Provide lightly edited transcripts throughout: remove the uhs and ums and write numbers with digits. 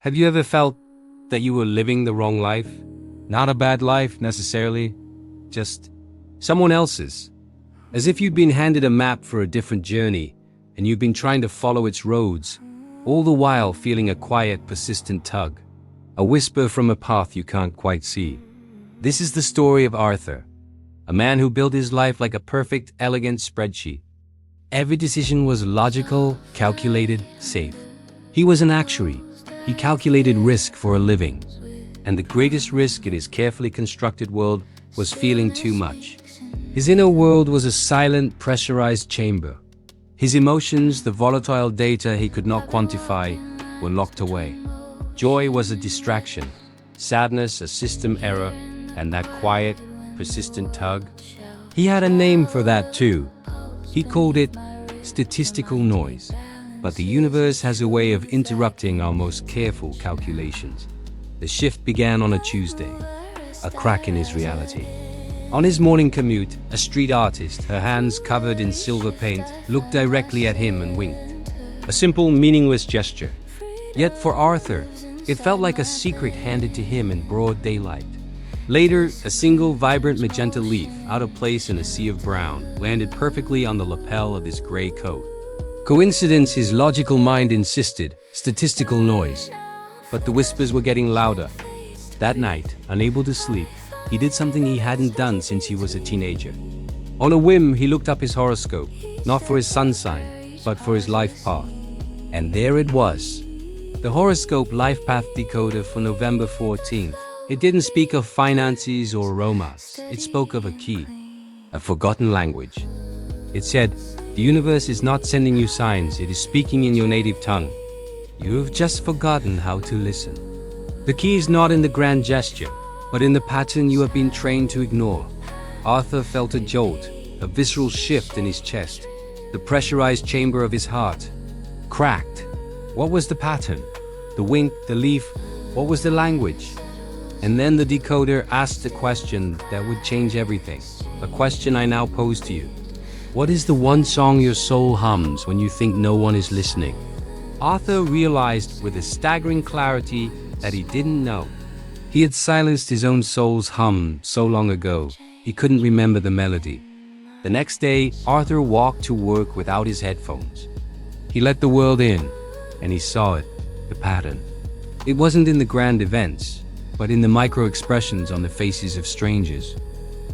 Have you ever felt that you were living the wrong life? Not a bad life necessarily, just someone else's. As if you'd been handed a map for a different journey, and you've been trying to follow its roads, all the while feeling a quiet, persistent tug, a whisper from a path you can't quite see. This is the story of Arthur, a man who built his life like a perfect, elegant spreadsheet. Every decision was logical, calculated, safe. He was an actuary. He calculated risk for a living. And the greatest risk in his carefully constructed world was feeling too much. His inner world was a silent, pressurized chamber. His emotions, the volatile data he could not quantify, were locked away. Joy was a distraction, sadness a system error, and that quiet, persistent tug. He had a name for that too. He called it statistical noise. But the universe has a way of interrupting our most careful calculations. The shift began on a Tuesday, a crack in his reality. On his morning commute, a street artist, her hands covered in silver paint, looked directly at him and winked. A simple, meaningless gesture. Yet for Arthur, it felt like a secret handed to him in broad daylight. Later, a single vibrant magenta leaf, out of place in a sea of brown, landed perfectly on the lapel of his gray coat. Coincidence, his logical mind insisted, statistical noise. But the whispers were getting louder. That night, unable to sleep, he did something he hadn't done since he was a teenager. On a whim, he looked up his horoscope, not for his sun sign, but for his life path. And there it was. The horoscope life path decoder for November 14th. It didn't speak of finances or romance. It spoke of a key, a forgotten language. It said, the universe is not sending you signs, it is speaking in your native tongue. You have just forgotten how to listen. The key is not in the grand gesture, but in the pattern you have been trained to ignore. Arthur felt a jolt, a visceral shift in his chest. The pressurized chamber of his heart cracked. What was the pattern? The wink, the leaf, what was the language? And then the decoder asked a question that would change everything. A question I now pose to you. What is the one song your soul hums when you think no one is listening? Arthur realized with a staggering clarity that he didn't know. He had silenced his own soul's hum so long ago, he couldn't remember the melody. The next day, Arthur walked to work without his headphones. He let the world in, and he saw it, the pattern. It wasn't in the grand events, but in the micro-expressions on the faces of strangers.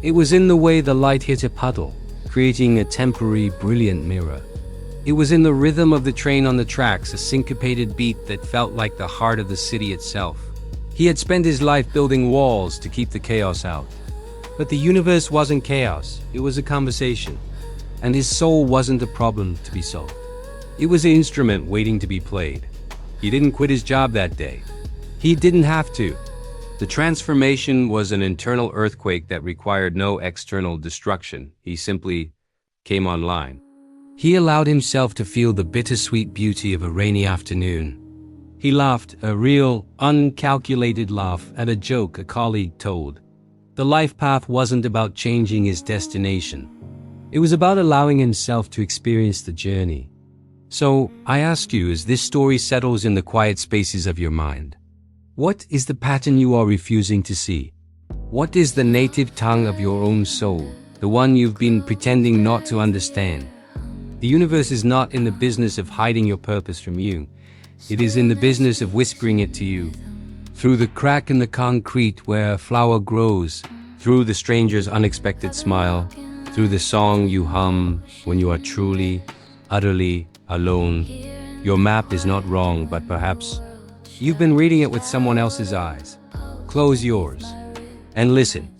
It was in the way the light hit a puddle, creating a temporary, brilliant mirror. It was in the rhythm of the train on the tracks, a syncopated beat that felt like the heart of the city itself. He had spent his life building walls to keep the chaos out. But the universe wasn't chaos, it was a conversation. And his soul wasn't a problem to be solved. It was an instrument waiting to be played. He didn't quit his job that day. He didn't have to. The transformation was an internal earthquake that required no external destruction. He simply came online. He allowed himself to feel the bittersweet beauty of a rainy afternoon. He laughed, a real, uncalculated laugh at a joke a colleague told. The life path wasn't about changing his destination. It was about allowing himself to experience the journey. So, I ask you, as this story settles in the quiet spaces of your mind, what is the pattern you are refusing to see? What is the native tongue of your own soul, the one you've been pretending not to understand? The universe is not in the business of hiding your purpose from you. It is in the business of whispering it to you. Through the crack in the concrete where a flower grows, through the stranger's unexpected smile, through the song you hum when you are truly, utterly alone. Your map is not wrong, but perhaps you've been reading it with someone else's eyes. Close yours and listen.